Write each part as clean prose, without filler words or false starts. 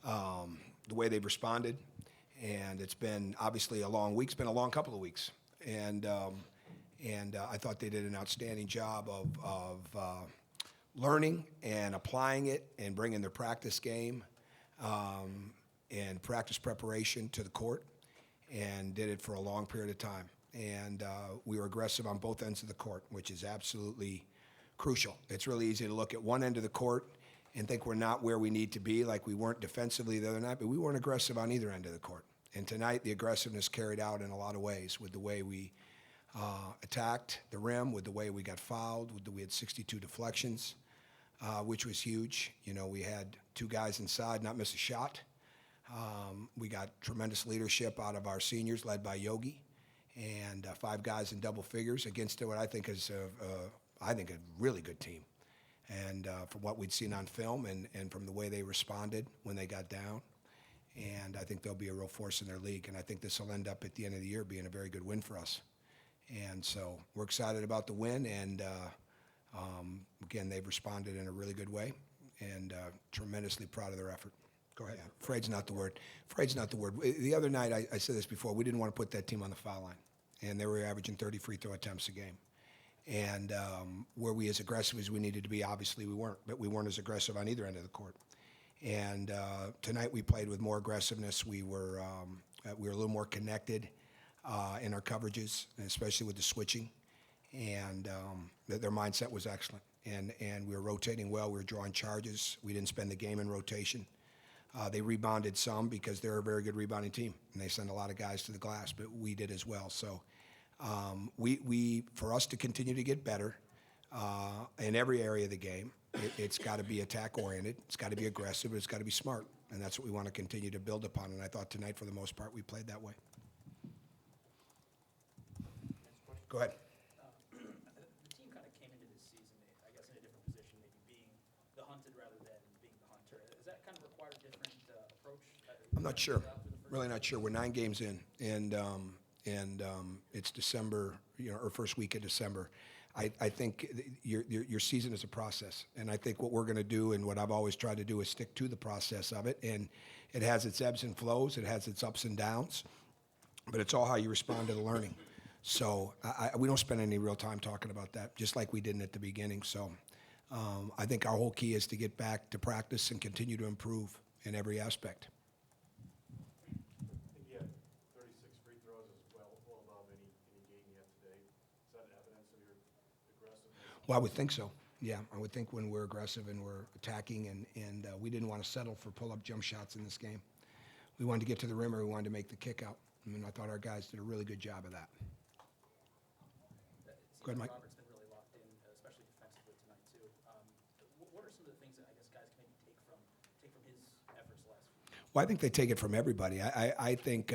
the way they've responded. And it's been obviously a long week. It's been a long couple of weeks. And I thought they did an outstanding job of learning and applying it and bringing their practice game and practice preparation to the court, and did it for a long period of time. And we were aggressive on both ends of the court, which is absolutely crucial. It's really easy to look at one end of the court and think we're not where we need to be, like we weren't defensively the other night, but we weren't aggressive on either end of the court. And tonight, the aggressiveness carried out in a lot of ways with the way we attacked the rim, with the way we got fouled, we had 62 deflections, which was huge. You know, we had 2 guys inside not miss a shot. We got tremendous leadership out of our seniors, led by Yogi, and 5 guys in double figures against what I think is a really good team. And from what we'd seen on film and from the way they responded when they got down, and I think they'll be a real force in their league. And I think this will end up at the end of the year being a very good win for us. And so we're excited about the win, and again, they've responded in a really good way, and tremendously proud of their effort. Go ahead. Yeah, afraid's not the word. Afraid's not the word. The other night, I said this before, we didn't want to put that team on the foul line, and they were averaging 30 free throw attempts a game. And were we as aggressive as we needed to be? Obviously we weren't, but we weren't as aggressive on either end of the court. And tonight we played with more aggressiveness. We were a little more connected in our coverages, especially with the switching. And their mindset was excellent. And we were rotating well. We were drawing charges. We didn't spend the game in rotation. They rebounded some because they're a very good rebounding team, and they send a lot of guys to the glass, but we did as well. So for us to continue to get better in every area of the game, it's got to be attack-oriented, it's got to be aggressive, it's got to be smart, and that's what we want to continue to build upon. And I thought tonight, for the most part, we played that way. Go ahead. The team kind of came into this season, I guess, in a different position, maybe being the hunted rather than being the hunter. Does that kind of require a different approach? I'm not sure. Really not sure. We're 9 games in, and it's December, or first week of December. I think your season is a process, and I think what we're going to do, and what I've always tried to do, is stick to the process of it. And it has its ebbs and flows, it has its ups and downs, but it's all how you respond to the learning. So we don't spend any real time talking about that, just like we didn't at the beginning. So I think our whole key is to get back to practice and continue to improve in every aspect. I think you had 36 free throws as well above any game you had today. Is that evidence of your aggressiveness? Well, I would think so. Yeah, I would think when we're aggressive and we're attacking, and we didn't want to settle for pull-up jump shots in this game. We wanted to get to the rim, or we wanted to make the kick out. I mean, I thought our guys did a really good job of that. Go ahead, Mike. Robert's been really locked in, especially defensively tonight too. What are some of the things that I guess guys can maybe take from his efforts last week? Well, I think they take it from everybody. I think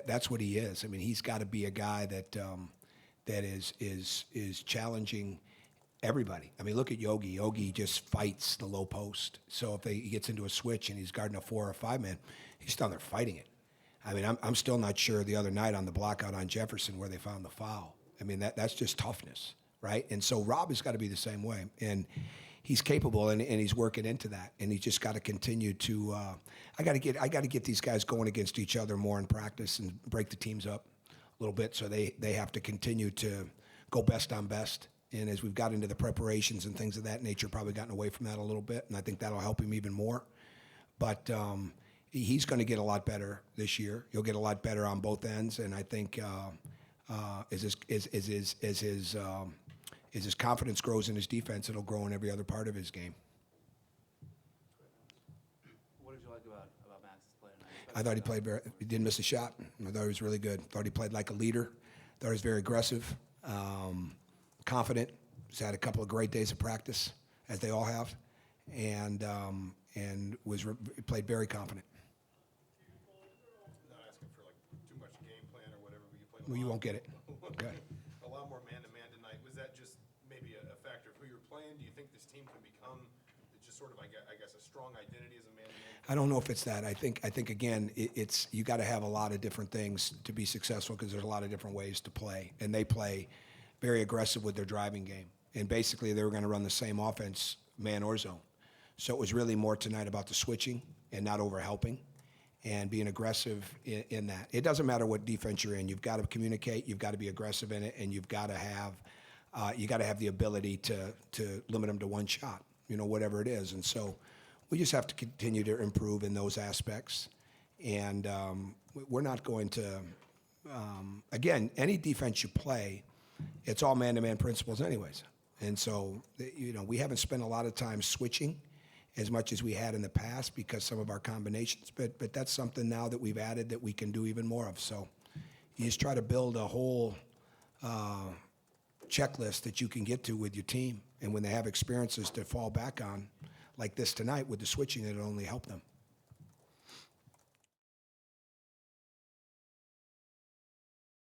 that's what he is. I mean, he's got to be a guy that is challenging everybody. I mean, look at Yogi. Yogi just fights the low post. So if he gets into a switch and he's guarding a 4 or 5 man, he's down there fighting it. I mean, I'm still not sure the other night on the block out on Jefferson where they found the foul. I mean, that's just toughness, right? And so Rob has got to be the same way. And he's capable, and he's working into that. And he's just got to continue to I got to get these guys going against each other more in practice and break the teams up a little bit, so they have to continue to go best on best. And as we've got into the preparations and things of that nature, probably gotten away from that a little bit, and I think that'll help him even more. But he's going to get a lot better this year. He'll get a lot better on both ends, and I think as his confidence grows in his defense, it'll grow in every other part of his game. What did you like about Max's play tonight? I thought he played very. He didn't miss a shot. I thought he was really good. Thought he played like a leader. Thought he was very aggressive, confident. He's had a couple of great days of practice, as they all have, and played very confident. Not asking for like too much game plan or whatever, but you played. Well, you won't get it. Okay. A lot more man-to-man tonight. Was that just maybe a factor of who you're playing? Do you think this team can become just sort of, I guess, a strong identity as a man-to-man? I don't know if it's that. I think again, it's you got to have a lot of different things to be successful, because there's a lot of different ways to play, and they play very aggressive with their driving game. And basically, they were going to run the same offense, man or zone. So it was really more tonight about the switching and not overhelping, and being aggressive in that. It doesn't matter what defense you're in. You've got to communicate. You've got to be aggressive in it, and you've got to have the ability to limit them to one shot, whatever it is. And so we just have to continue to improve in those aspects. And we're not going to, again, any defense you play, it's all man-to-man principles anyways. And so, we haven't spent a lot of time switching as much as we had in the past because some of our combinations, but that's something now that we've added that we can do even more of. So you just try to build a whole checklist that you can get to with your team. And when they have experiences to fall back on, like this tonight with the switching, it'll only help them.